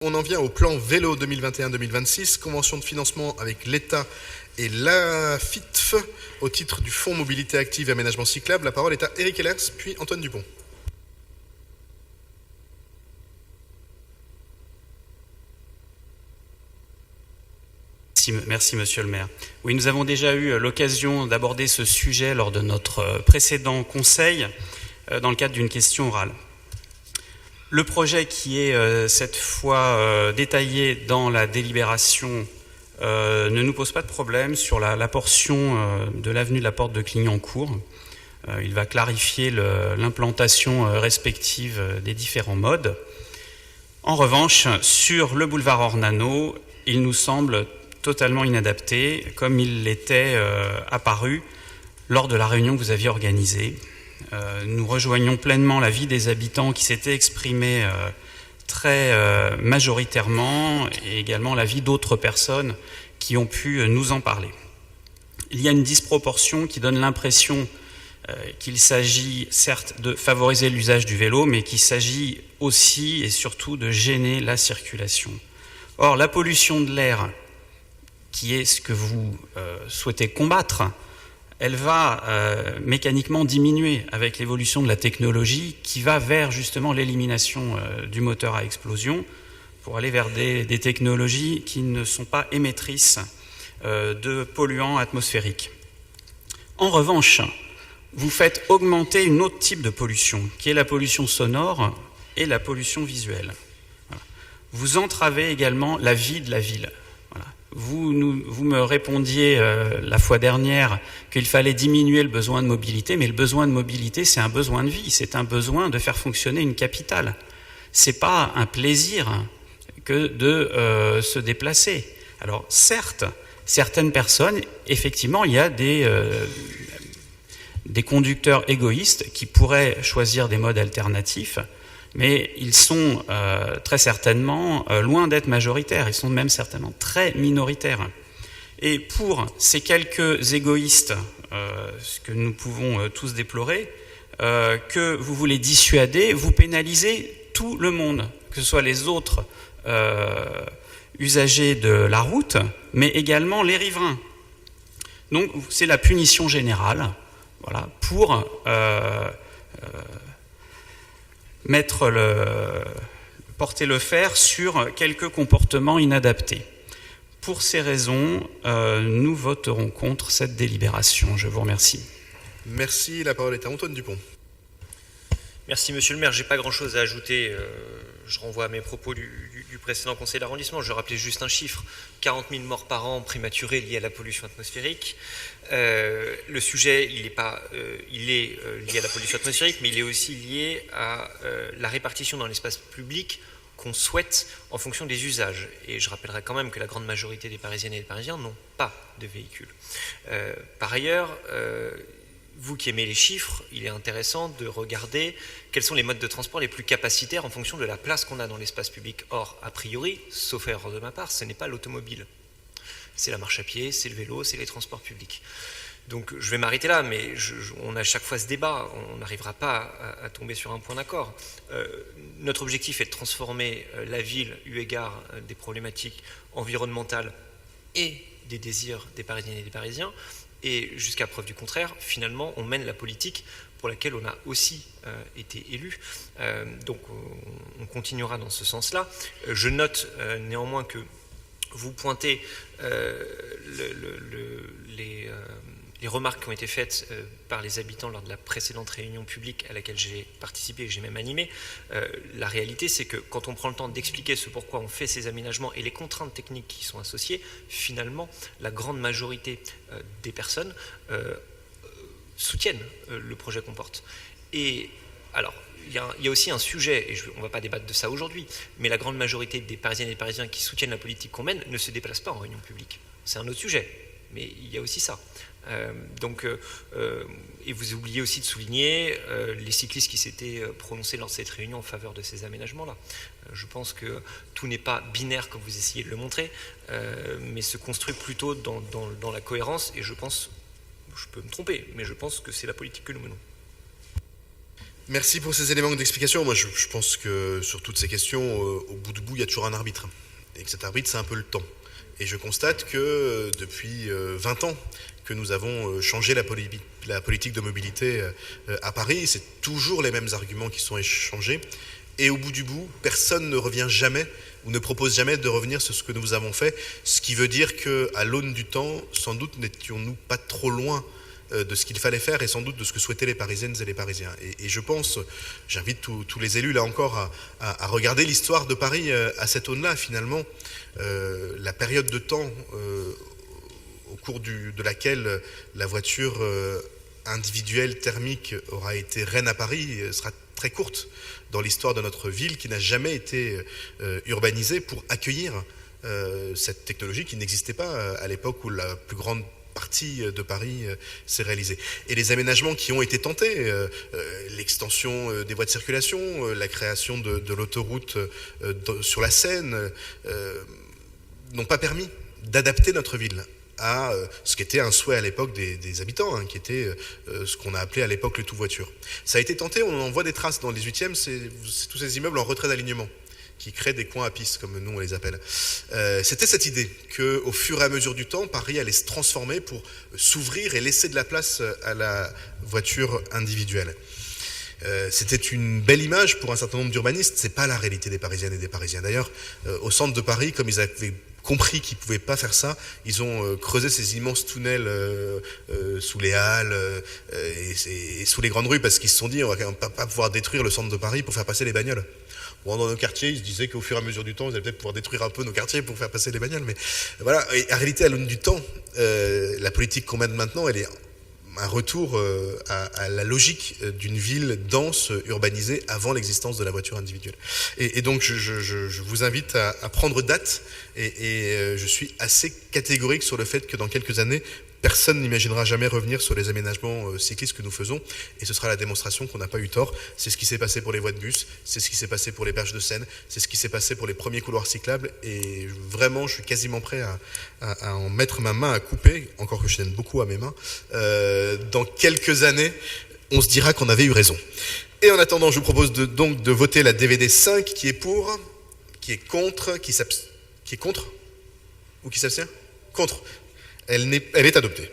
On en vient au plan vélo 2021-2026, convention de financement avec l'État et la FITF au titre du Fonds Mobilité Active et Aménagement Cyclable. La parole est à Eric Ehlers, puis Antoine Dupont. Merci, monsieur le maire. Oui, nous avons déjà eu l'occasion d'aborder ce sujet lors de notre précédent conseil dans le cadre d'une question orale. Le projet qui est cette fois détaillé dans la délibération ne nous pose pas de problème sur la portion de l'avenue de la Porte de Clignancourt. Il va clarifier l'implantation respective des différents modes. En revanche, sur le boulevard Ornano, il nous semble totalement inadapté, comme il l'était apparu lors de la réunion que vous aviez organisée. Nous rejoignons pleinement l'avis des habitants qui s'étaient exprimés très majoritairement et également l'avis d'autres personnes qui ont pu nous en parler. Il y a une disproportion qui donne l'impression qu'il s'agit certes de favoriser l'usage du vélo, mais qu'il s'agit aussi et surtout de gêner la circulation. Or, la pollution de l'air, qui est ce que vous souhaitez combattre, elle va mécaniquement diminuer avec l'évolution de la technologie qui va vers justement l'élimination du moteur à explosion pour aller vers des technologies qui ne sont pas émettrices de polluants atmosphériques. En revanche, vous faites augmenter une autre type de pollution, qui est la pollution sonore et la pollution visuelle. Voilà. Vous entravez également la vie de la ville. Voilà. Vous me répondiez la fois dernière qu'il fallait diminuer le besoin de mobilité, mais le besoin de mobilité, c'est un besoin de vie, c'est un besoin de faire fonctionner une capitale. C'est pas un plaisir que de se déplacer. Alors certes, certaines personnes, effectivement, il y a des conducteurs égoïstes qui pourraient choisir des modes alternatifs, mais ils sont très certainement loin d'être majoritaires, ils sont même certainement très minoritaires. Et pour ces quelques égoïstes, ce que nous pouvons tous déplorer, que vous voulez dissuader, vous pénalisez tout le monde, que ce soit les autres usagers de la route, mais également les riverains. Donc c'est la punition générale, voilà, pour porter le fer sur quelques comportements inadaptés. Pour ces raisons, nous voterons contre cette délibération. Je vous remercie. Merci. La parole est à Antoine Dupont. Merci, monsieur le maire. Je n'ai pas grand-chose à ajouter. Je renvoie à mes propos du précédent conseil d'arrondissement. Je rappelais juste un chiffre. 40 000 morts par an prématurés liés à la pollution atmosphérique. Le sujet, il est lié à la pollution atmosphérique, mais il est aussi lié à la répartition dans l'espace public qu'on souhaite en fonction des usages. Et je rappellerai quand même que la grande majorité des Parisiennes et des Parisiens n'ont pas de véhicule. Par ailleurs, vous qui aimez les chiffres, il est intéressant de regarder quels sont les modes de transport les plus capacitaires en fonction de la place qu'on a dans l'espace public. Or, a priori, sauf erreur de ma part, ce n'est pas l'automobile. C'est la marche à pied, c'est le vélo, c'est les transports publics. Donc je vais m'arrêter là, mais on a à chaque fois ce débat, on n'arrivera pas à tomber sur un point d'accord. Notre objectif est de transformer la ville eu égard des problématiques environnementales et des désirs des Parisiennes et des Parisiens. Et jusqu'à preuve du contraire, finalement, on mène la politique pour laquelle on a aussi été élu. Donc on continuera dans ce sens-là. Je note néanmoins que vous pointez les remarques qui ont été faites par les habitants lors de la précédente réunion publique à laquelle j'ai participé et j'ai même animé. La réalité, c'est que quand on prend le temps d'expliquer ce pourquoi on fait ces aménagements et les contraintes techniques qui y sont associées, finalement, la grande majorité des personnes soutiennent le projet qu'on porte. Et alors, il y a aussi un sujet, et on ne va pas débattre de ça aujourd'hui, mais la grande majorité des Parisiennes et des Parisiens qui soutiennent la politique qu'on mène ne se déplacent pas en réunion publique. C'est un autre sujet, mais il y a aussi ça. Et vous oubliez aussi de souligner les cyclistes qui s'étaient prononcés lors de cette réunion en faveur de ces aménagements-là. Je pense que tout n'est pas binaire comme vous essayez de le montrer, mais se construit plutôt dans la cohérence, et je pense, je peux me tromper, mais je pense que c'est la politique que nous menons. Merci pour ces éléments d'explication. Moi, je pense que sur toutes ces questions, au bout du bout, il y a toujours un arbitre. Et que cet arbitre, c'est un peu le temps. Et je constate que depuis 20 ans que nous avons changé la politique de mobilité à Paris, c'est toujours les mêmes arguments qui sont échangés. Et au bout du bout, personne ne revient jamais ou ne propose jamais de revenir sur ce que nous avons fait. Ce qui veut dire qu'à l'aune du temps, sans doute n'étions-nous pas trop loin de ce qu'il fallait faire et sans doute de ce que souhaitaient les Parisiennes et les Parisiens. Et je pense, j'invite tous les élus là encore à regarder l'histoire de Paris à cette aune-là finalement. La période de temps au cours de laquelle la voiture individuelle thermique aura été reine à Paris sera très courte dans l'histoire de notre ville qui n'a jamais été urbanisée pour accueillir cette technologie qui n'existait pas à l'époque où la plus grande partie de Paris s'est réalisée. Et les aménagements qui ont été tentés, l'extension des voies de circulation, la création de l'autoroute sur la Seine, n'ont pas permis d'adapter notre ville à ce qui était un souhait à l'époque des habitants, qui était ce qu'on a appelé à l'époque le tout-voiture. Ça a été tenté, on en voit des traces dans le 18e, c'est tous ces immeubles en retrait d'alignement qui créent des coins à pisse, comme nous on les appelle. C'était cette idée qu'au fur et à mesure du temps, Paris allait se transformer pour s'ouvrir et laisser de la place à la voiture individuelle. C'était une belle image pour un certain nombre d'urbanistes, c'est pas la réalité des Parisiennes et des Parisiens. D'ailleurs, au centre de Paris, comme ils avaient compris qu'ils ne pouvaient pas faire ça, ils ont creusé ces immenses tunnels sous les halles et sous les grandes rues parce qu'ils se sont dit on va pas pouvoir détruire le centre de Paris pour faire passer les bagnoles. Bon, dans nos quartiers, ils se disaient qu'au fur et à mesure du temps, ils allaient peut-être pouvoir détruire un peu nos quartiers pour faire passer les bagnoles. Mais voilà, et en réalité, à l'aune du temps, la politique qu'on mène maintenant, elle est un retour à la logique d'une ville dense, urbanisée, avant l'existence de la voiture individuelle. Et donc, je vous invite à prendre date, et je suis assez catégorique sur le fait que dans quelques années, personne n'imaginera jamais revenir sur les aménagements cyclistes que nous faisons, et ce sera la démonstration qu'on n'a pas eu tort. C'est ce qui s'est passé pour les voies de bus, c'est ce qui s'est passé pour les berges de Seine, c'est ce qui s'est passé pour les premiers couloirs cyclables, et vraiment, je suis quasiment prêt à en mettre ma main à couper, encore que je tienne beaucoup à mes mains. Dans quelques années, on se dira qu'on avait eu raison. Et en attendant, je vous propose donc de voter la DVD 5, qui est pour, qui est contre, qui est contre, ou qui s'abstient ? Contre. Elle est adoptée.